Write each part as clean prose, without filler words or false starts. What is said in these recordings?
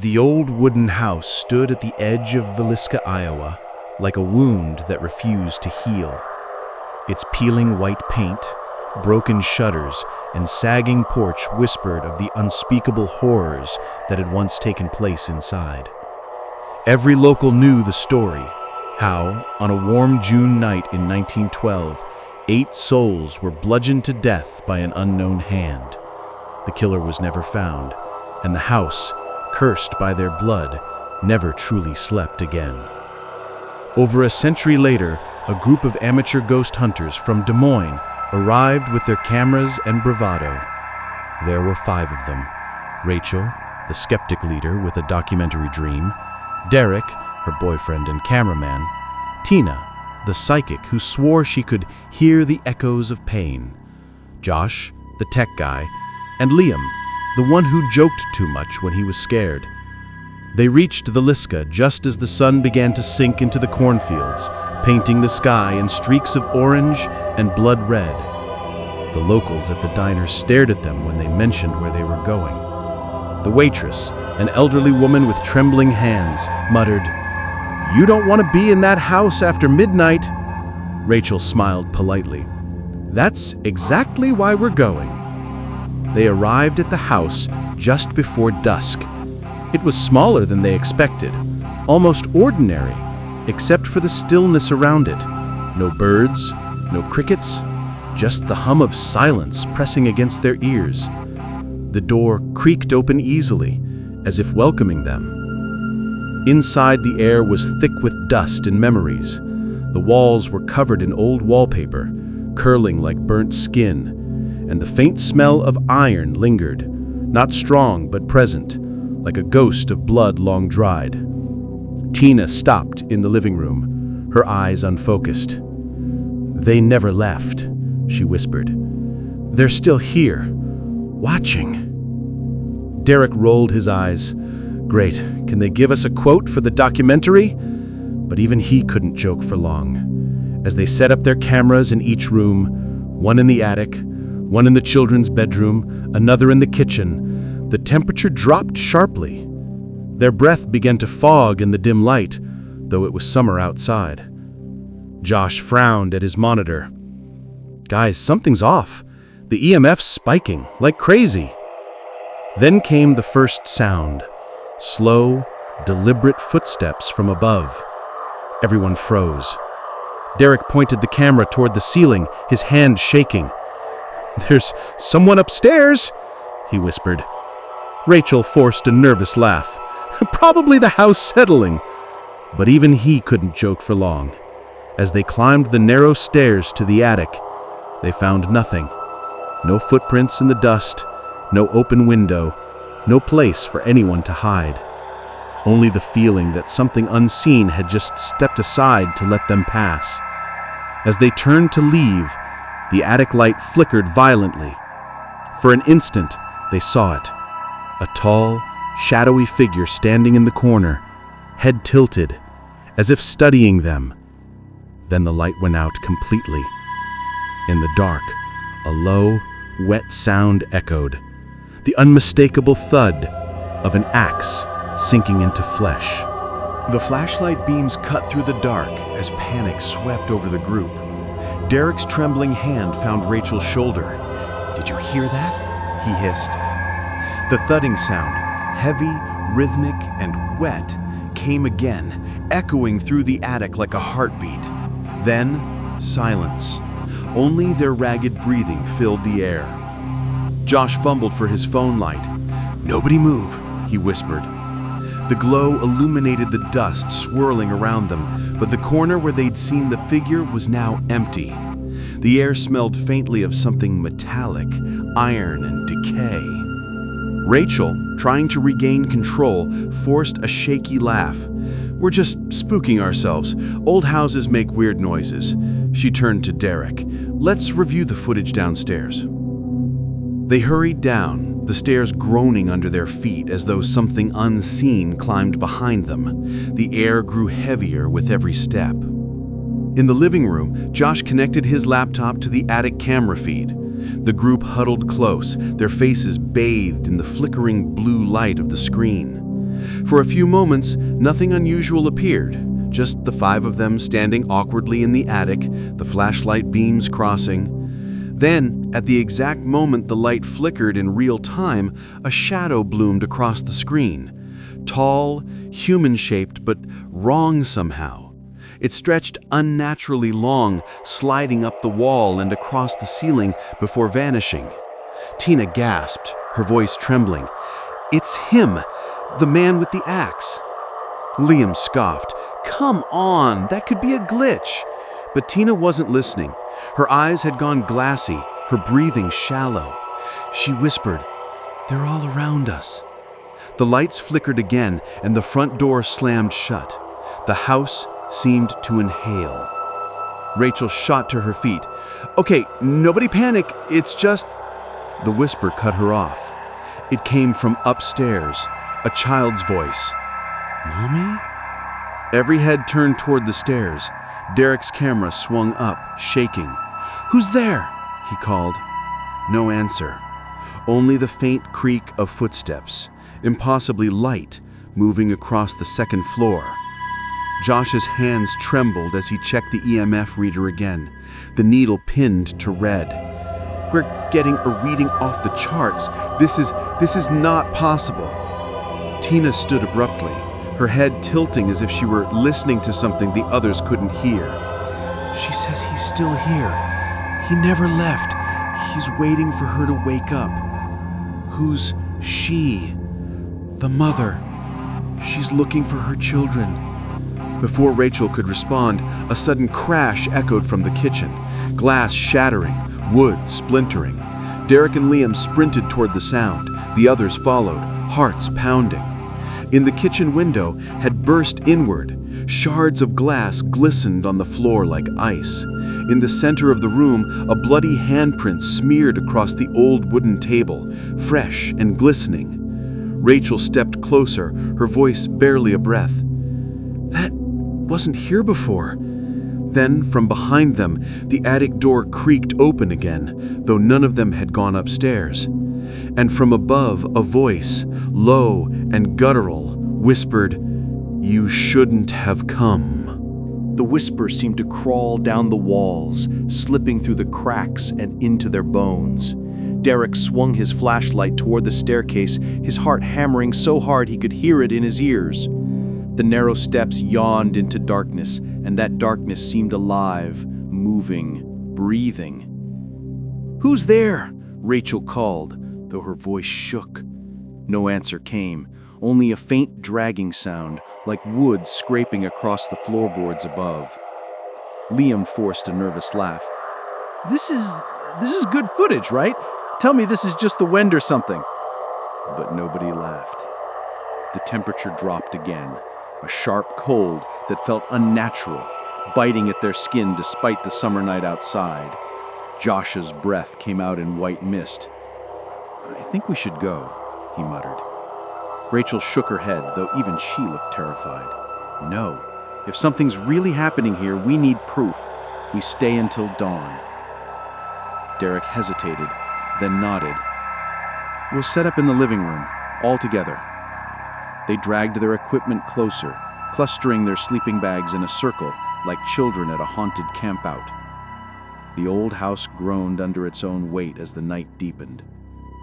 The old wooden house stood at the edge of Villisca, Iowa, like a wound that refused to heal. Its peeling white paint, broken shutters, and sagging porch whispered of the unspeakable horrors that had once taken place inside. Every local knew the story, how, on a warm June night in 1912, 8 souls were bludgeoned to death by an unknown hand. The killer was never found, and the house, cursed by their blood, never truly slept again. Over a century later, a group of amateur ghost hunters from Des Moines arrived with their cameras and bravado. There were 5 of them: Rachel, the skeptic leader with a documentary dream; Derek, her boyfriend and cameraman; Tina, the psychic who swore she could hear the echoes of pain; Josh, the tech guy; and Liam, the one who joked too much when he was scared. They reached Villisca just as the sun began to sink into the cornfields, painting the sky in streaks of orange and blood red. The locals at the diner stared at them when they mentioned where they were going. The waitress, an elderly woman with trembling hands, muttered, "You don't want to be in that house after midnight." Rachel smiled politely. "That's exactly why we're going." They arrived at the house just before dusk. It was smaller than they expected, almost ordinary, except for the stillness around it. No birds, no crickets, just the hum of silence pressing against their ears. The door creaked open easily, as if welcoming them. Inside, the air was thick with dust and memories. The walls were covered in old wallpaper, curling like burnt skin, and the faint smell of iron lingered, not strong but present, like a ghost of blood long dried. Tina stopped in the living room, her eyes unfocused. "They never left," she whispered. "They're still here, watching." Derek rolled his eyes. "Great, can they give us a quote for the documentary?" But even he couldn't joke for long. As they set up their cameras in each room, one in the attic, one in the children's bedroom, another in the kitchen, the temperature dropped sharply. Their breath began to fog in the dim light, though it was summer outside. Josh frowned at his monitor. "Guys, something's off. The EMF's spiking, like crazy." Then came the first sound. Slow, deliberate footsteps from above. Everyone froze. Derek pointed the camera toward the ceiling, his hand shaking. "There's someone upstairs," he whispered. Rachel forced a nervous laugh. "Probably the house settling." But even he couldn't joke for long. As they climbed the narrow stairs to the attic, they found nothing. No footprints in the dust, no open window, no place for anyone to hide. Only the feeling that something unseen had just stepped aside to let them pass. As they turned to leave, the attic light flickered violently. For an instant, they saw it. A tall, shadowy figure standing in the corner, head tilted, as if studying them. Then the light went out completely. In the dark, a low, wet sound echoed, the unmistakable thud of an axe sinking into flesh. The flashlight beams cut through the dark as panic swept over the group. Derek's trembling hand found Rachel's shoulder. "Did you hear that?" he hissed. The thudding sound, heavy, rhythmic, and wet, came again, echoing through the attic like a heartbeat. Then, silence. Only their ragged breathing filled the air. Josh fumbled for his phone light. "Nobody move," he whispered. The glow illuminated the dust swirling around them, but the corner where they'd seen the figure was now empty. The air smelled faintly of something metallic, iron, and decay. Rachel, trying to regain control, forced a shaky laugh. "We're just spooking ourselves. Old houses make weird noises." She turned to Derek. "Let's review the footage downstairs." They hurried down, the stairs groaning under their feet as though something unseen climbed behind them. The air grew heavier with every step. In the living room, Josh connected his laptop to the attic camera feed. The group huddled close, their faces bathed in the flickering blue light of the screen. For a few moments, nothing unusual appeared, just the five of them standing awkwardly in the attic, the flashlight beams crossing. Then, at the exact moment the light flickered in real time, a shadow bloomed across the screen. Tall, human-shaped, but wrong somehow. It stretched unnaturally long, sliding up the wall and across the ceiling before vanishing. Tina gasped, her voice trembling. "It's him, the man with the axe." Liam scoffed. "Come on, that could be a glitch." But Tina wasn't listening. Her eyes had gone glassy, her breathing shallow. She whispered, "They're all around us." The lights flickered again, and the front door slammed shut. The house seemed to inhale. Rachel shot to her feet. "Okay, nobody panic, it's just—" The whisper cut her off. It came from upstairs, a child's voice. "Mommy?" Every head turned toward the stairs. Derek's camera swung up, shaking. "Who's there?" he called. No answer. Only the faint creak of footsteps, impossibly light, moving across the second floor. Josh's hands trembled as he checked the EMF reader again, the needle pinned to red. "We're getting a reading off the charts. This is not possible." Tina stood abruptly, her head tilting as if she were listening to something the others couldn't hear. "She says he's still here. He never left. He's waiting for her to wake up." "Who's she?" "The mother. She's looking for her children." Before Rachel could respond, a sudden crash echoed from the kitchen, glass shattering, wood splintering. Derek and Liam sprinted toward the sound. The others followed, hearts pounding. In the kitchen window had burst inward. Shards of glass glistened on the floor like ice. In the center of the room, a bloody handprint smeared across the old wooden table, fresh and glistening. Rachel stepped closer, her voice barely a breath. "That wasn't here before." Then, from behind them, the attic door creaked open again, though none of them had gone upstairs. And from above, a voice, low and guttural, whispered, "You shouldn't have come." The whisper seemed to crawl down the walls, slipping through the cracks and into their bones. Derek swung his flashlight toward the staircase, his heart hammering so hard he could hear it in his ears. The narrow steps yawned into darkness, and that darkness seemed alive, moving, breathing. "Who's there?" Rachel called, though her voice shook. No answer came, only a faint dragging sound, like wood scraping across the floorboards above. Liam forced a nervous laugh. This is good footage, right? Tell me this is just the wind or something." But nobody laughed. The temperature dropped again, a sharp cold that felt unnatural, biting at their skin despite the summer night outside. Josh's breath came out in white mist. "I think we should go," he muttered. Rachel shook her head, though even she looked terrified. "No. If something's really happening here, we need proof. We stay until dawn." Derek hesitated, then nodded. "We'll set up in the living room, all together." They dragged their equipment closer, clustering their sleeping bags in a circle like children at a haunted campout. The old house groaned under its own weight as the night deepened.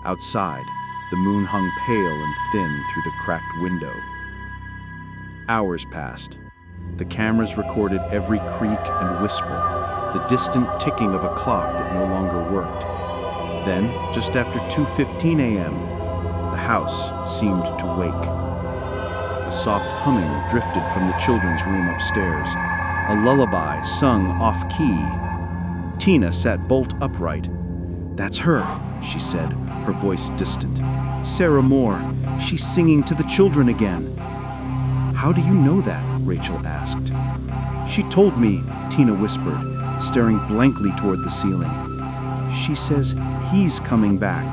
Outside, the moon hung pale and thin through the cracked window. Hours passed. The cameras recorded every creak and whisper, the distant ticking of a clock that no longer worked. Then, just after 2:15 a.m., the house seemed to wake. A soft humming drifted from the children's room upstairs, a lullaby sung off-key. Tina sat bolt upright. "That's her," she said, her voice distant. "Sarah Moore. She's singing to the children again." "How do you know that?" Rachel asked. "She told me," Tina whispered, staring blankly toward the ceiling. "She says he's coming back."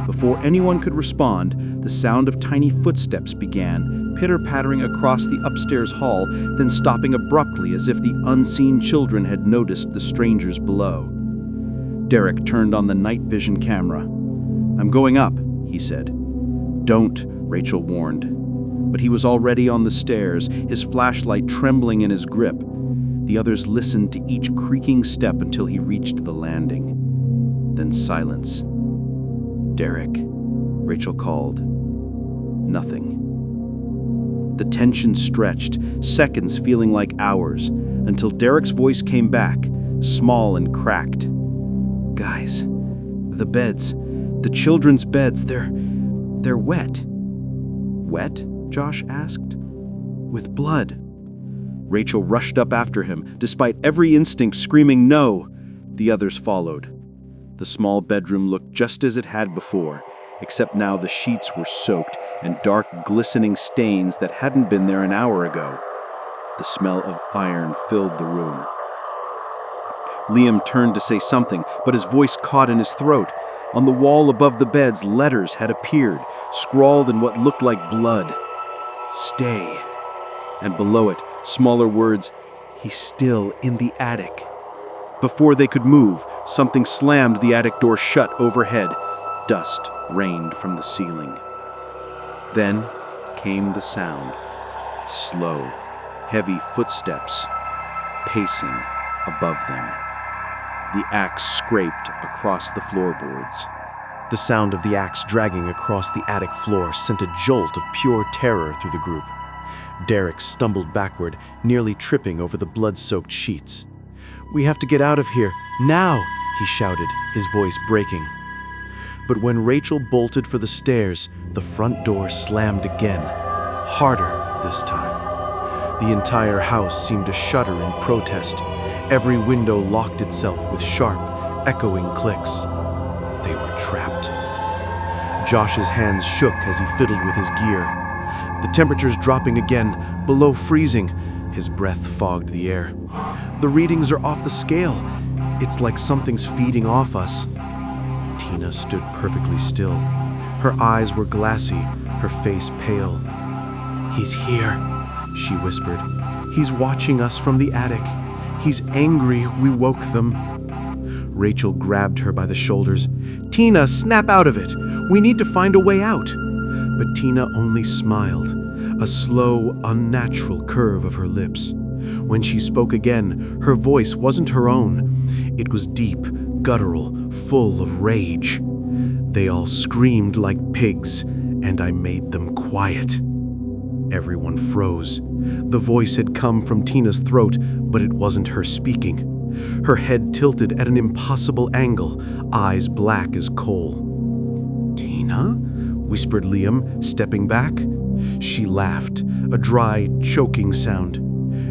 Before anyone could respond, the sound of tiny footsteps began, pitter-pattering across the upstairs hall, then stopping abruptly as if the unseen children had noticed the strangers below. Derek turned on the night vision camera. "I'm going up," he said. "Don't," Rachel warned. But he was already on the stairs, his flashlight trembling in his grip. The others listened to each creaking step until he reached the landing. Then silence. "Derek," Rachel called. Nothing. The tension stretched, seconds feeling like hours, until Derek's voice came back, small and cracked. "Guys, the beds, the children's beds, they're wet." "Wet?" Josh asked. "With blood." Rachel rushed up after him, despite every instinct screaming no. The others followed. The small bedroom looked just as it had before, except now the sheets were soaked and dark, glistening stains that hadn't been there an hour ago. The smell of iron filled the room. Liam turned to say something, but his voice caught in his throat. On the wall above the beds, letters had appeared, scrawled in what looked like blood. "Stay." And below it, smaller words, "He's still in the attic." Before they could move, something slammed the attic door shut overhead. Dust rained from the ceiling. Then came the sound. Slow, heavy footsteps, pacing above them. The axe scraped across the floorboards. The sound of the axe dragging across the attic floor sent a jolt of pure terror through the group. Derek stumbled backward, nearly tripping over the blood-soaked sheets. "We have to get out of here, now!" he shouted, his voice breaking. But when Rachel bolted for the stairs, the front door slammed again, harder this time. The entire house seemed to shudder in protest. Every window locked itself with sharp, echoing clicks. They were trapped. Josh's hands shook as he fiddled with his gear. The temperature's dropping again, below freezing. His breath fogged the air. "The readings are off the scale. It's like something's feeding off us." Tina stood perfectly still. Her eyes were glassy, her face pale. "He's here," she whispered. "He's watching us from the attic. He's angry we woke them." Rachel grabbed her by the shoulders. "Tina, snap out of it! We need to find a way out!" But Tina only smiled, a slow, unnatural curve of her lips. When she spoke again, her voice wasn't her own. It was deep, guttural, full of rage. "They all screamed like pigs, and I made them quiet." Everyone froze. The voice had come from Tina's throat, but it wasn't her speaking. Her head tilted at an impossible angle, eyes black as coal. "Tina?" whispered Liam, stepping back. She laughed, a dry, choking sound.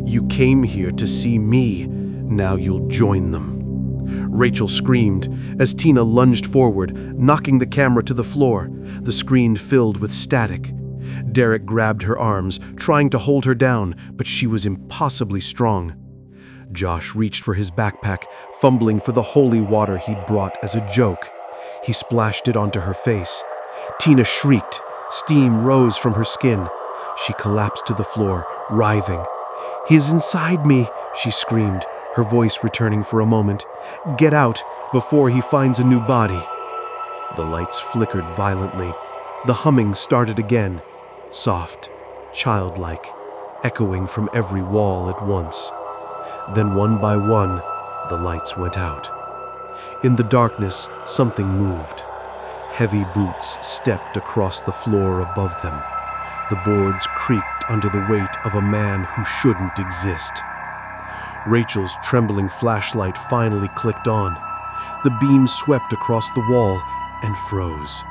"You came here to see me. Now you'll join them." Rachel screamed as Tina lunged forward, knocking the camera to the floor. The screen filled with static. Derek grabbed her arms, trying to hold her down, but she was impossibly strong. Josh reached for his backpack, fumbling for the holy water he'd brought as a joke. He splashed it onto her face. Tina shrieked. Steam rose from her skin. She collapsed to the floor, writhing. "He's inside me," she screamed, her voice returning for a moment. "Get out before he finds a new body." The lights flickered violently. The humming started again, soft, childlike, echoing from every wall at once. Then one by one, the lights went out. In the darkness, something moved. Heavy boots stepped across the floor above them. The boards creaked under the weight of a man who shouldn't exist. Rachel's trembling flashlight finally clicked on. The beam swept across the wall and froze.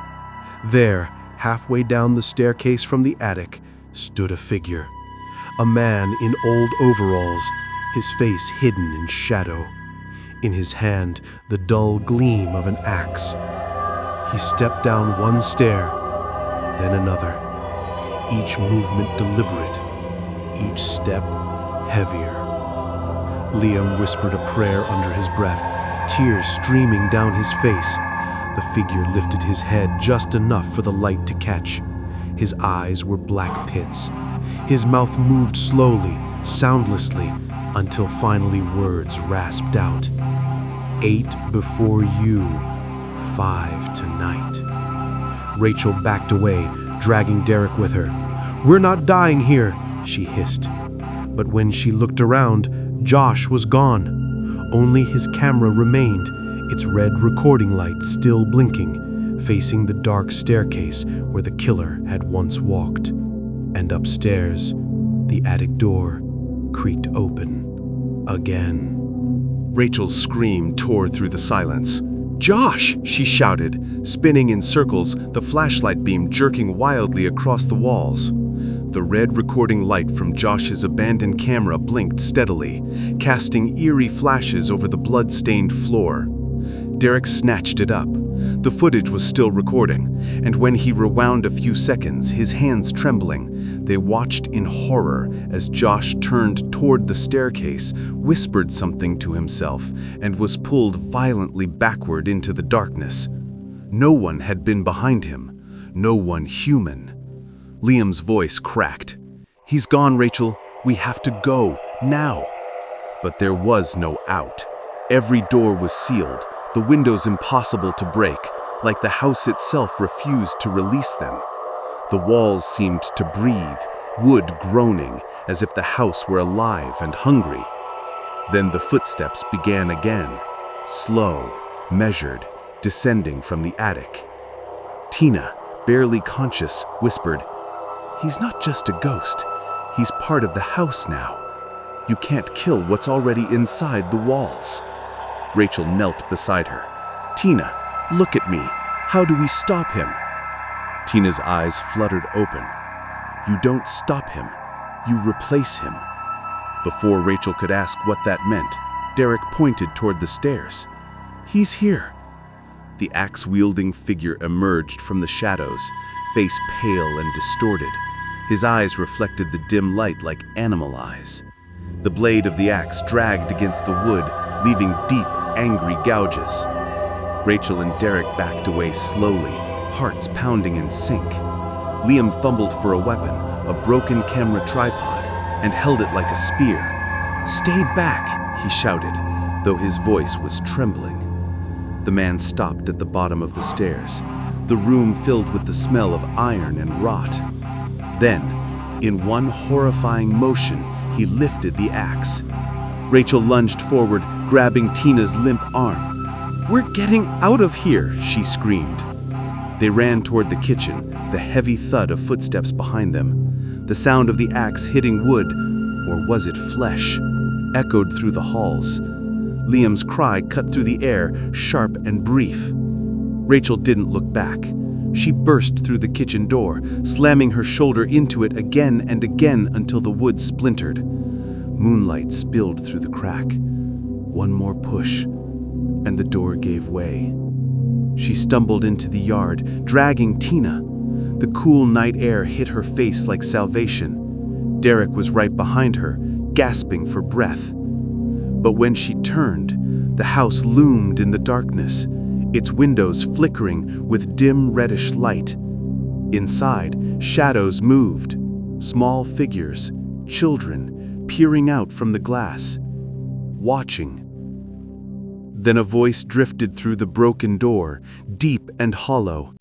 There, halfway down the staircase from the attic, stood a figure. A man in old overalls, his face hidden in shadow. In his hand, the dull gleam of an axe. He stepped down one stair, then another. Each movement deliberate, each step heavier. Liam whispered a prayer under his breath, tears streaming down his face. The figure lifted his head just enough for the light to catch. His eyes were black pits. His mouth moved slowly, soundlessly, until finally words rasped out. 8 before you, 5 tonight. Rachel backed away, dragging Derek with her. "We're not dying here," she hissed. But when she looked around, Josh was gone. Only his camera remained, its red recording light still blinking, facing the dark staircase where the killer had once walked. And upstairs, the attic door creaked open again. Rachel's scream tore through the silence. "Josh!" she shouted, spinning in circles, the flashlight beam jerking wildly across the walls. The red recording light from Josh's abandoned camera blinked steadily, casting eerie flashes over the blood-stained floor. Derek snatched it up. The footage was still recording, and when he rewound a few seconds, his hands trembling, they watched in horror as Josh turned toward the staircase, whispered something to himself, and was pulled violently backward into the darkness. No one had been behind him, no one human. Liam's voice cracked. "He's gone, Rachel. We have to go, now." But there was no out. Every door was sealed, the windows impossible to break, like the house itself refused to release them. The walls seemed to breathe, wood groaning, as if the house were alive and hungry. Then the footsteps began again, slow, measured, descending from the attic. Tina, barely conscious, whispered, "He's not just a ghost. He's part of the house now. You can't kill what's already inside the walls." Rachel knelt beside her. "Tina, look at me. How do we stop him?" Tina's eyes fluttered open. "You don't stop him. You replace him." Before Rachel could ask what that meant, Derek pointed toward the stairs. "He's here." The axe-wielding figure emerged from the shadows, face pale and distorted. His eyes reflected the dim light like animal eyes. The blade of the axe dragged against the wood, leaving deep, angry gouges. Rachel and Derek backed away slowly, hearts pounding in sync. Liam fumbled for a weapon, a broken camera tripod, and held it like a spear. "Stay back," he shouted, though his voice was trembling. The man stopped at the bottom of the stairs, the room filled with the smell of iron and rot. Then, in one horrifying motion, he lifted the axe. Rachel lunged forward, grabbing Tina's limp arm. "We're getting out of here," she screamed. They ran toward the kitchen, the heavy thud of footsteps behind them. The sound of the axe hitting wood, or was it flesh, echoed through the halls. Liam's cry cut through the air, sharp and brief. Rachel didn't look back. She burst through the kitchen door, slamming her shoulder into it again and again until the wood splintered. Moonlight spilled through the crack. One more push, and the door gave way. She stumbled into the yard, dragging Tina. The cool night air hit her face like salvation. Derek was right behind her, gasping for breath. But when she turned, the house loomed in the darkness, its windows flickering with dim reddish light. Inside, shadows moved, small figures, children, peering out from the glass, watching. Then a voice drifted through the broken door, deep and hollow.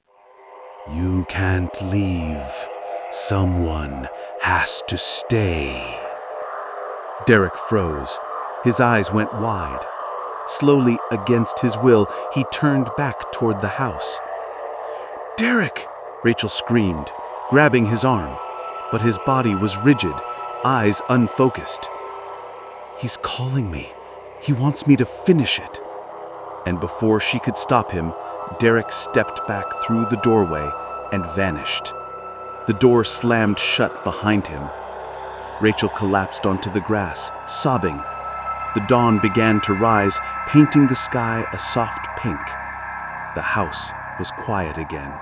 "You can't leave. Someone has to stay." Derek froze. His eyes went wide. Slowly, against his will, he turned back toward the house. "Derek!" Rachel screamed, grabbing his arm, but his body was rigid, eyes unfocused. "He's calling me. He wants me to finish it." And before she could stop him, Derek stepped back through the doorway and vanished. The door slammed shut behind him. Rachel collapsed onto the grass, sobbing. The dawn began to rise, painting the sky a soft pink. The house was quiet again,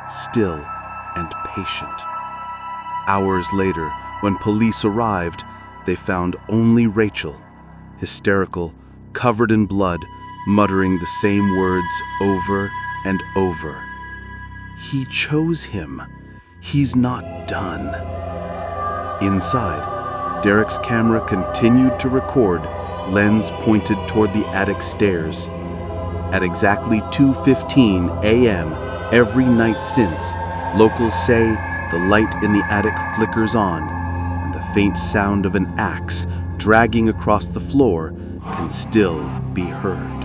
still and patient. Hours later, when police arrived, they found only Rachel, hysterical, covered in blood, muttering the same words over and over. "He chose him. He's not done." Inside, Derek's camera continued to record, lens pointed toward the attic stairs. At exactly 2:15 a.m. every night since, Locals say the light in the attic flickers on, and the faint sound of an axe dragging across the floor can still be heard.